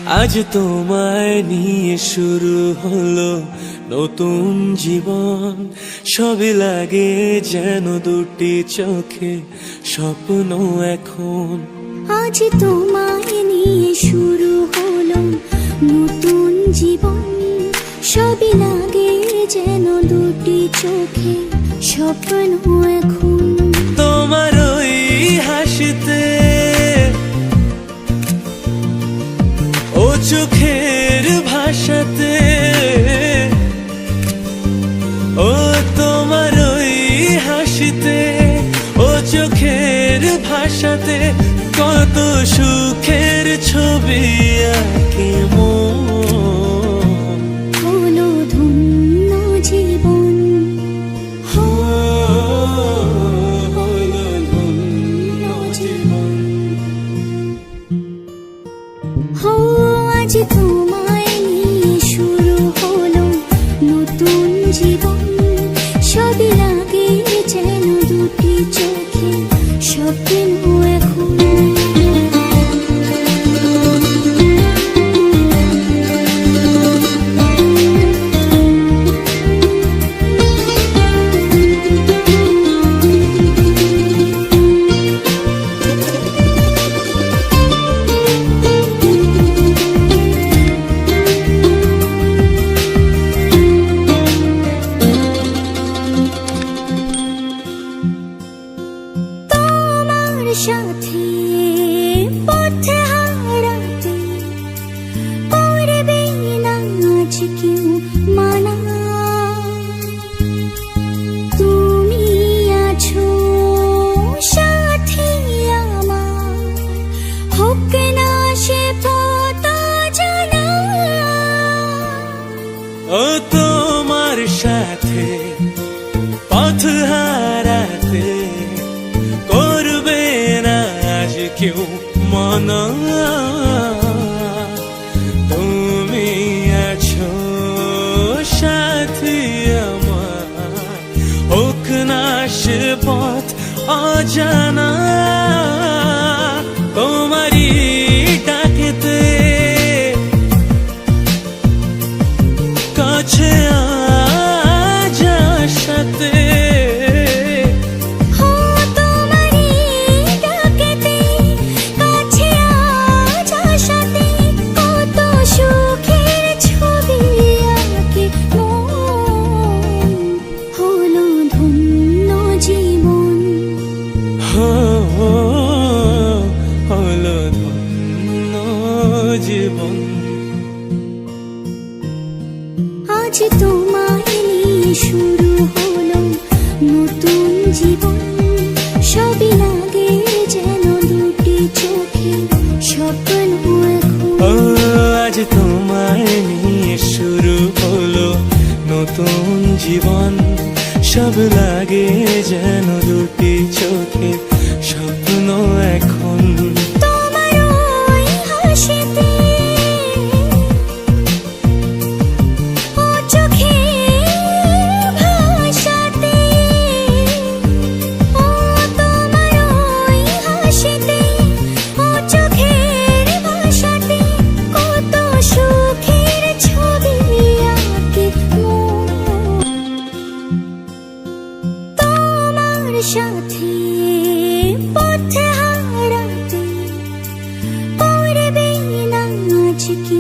আজ তোমায় নিয়ে শুরু হলো নতুন জীবন। সবই লাগে যেন দুটি চোখে স্বপ্ন এখন। আজ তোমায় নিয়ে শুরু হলো নতুন জীবন। সবই লাগে যেন দুটি চোখে স্বপ্ন এখন। তোমার ওই হাসিতে ও চোখের ভাষাতে, ও তোমার ওই হাসিতে ও চোখের ভাষাতে কত সুখের ছবি আঁকে মন। হলো ধন্য জীবন, হলো ধন্য জীবন। হো আজ তোমায় নিয়ে শুরু হলো নতুন জীবন। সবই লাগে যেন দুটি চোখে স্বপ্ন এখন। সাথে পথে হারাতে করবে না আজ কেউ মানা। তুমি আছো সাথে আমার, হোক না সে পথ জানা। ও তোমার সাথে পথ হারাতে করবে না আজ কেউ মনা। তুমি আছো সাথী আমার, হোক না সে পথ অজানা। তোমারই ডাকেতে কাছে আজ আশাতে, হলো ধন্য জীবন। আজ তোমায় নিয়ে শুরু হলো নতুন জীবন। সবই লাগে যেন দুটি চোখে স্বপ্ন এখন। ও আজ তোমায় নিয়ে শুরু হলো নতুন জীবন। সব লাগে যেন দুটি চোখে স্বপ্ন এখন। তোমার ওই হাসিতে ও চোখের ভাষাতে, ও তোমার ওই হাসিতে ও চোখের ভাষাতে কত সুখের ছবি আঁকে মন। তোমার সাথে পথে হারাতে করবে না আজ কি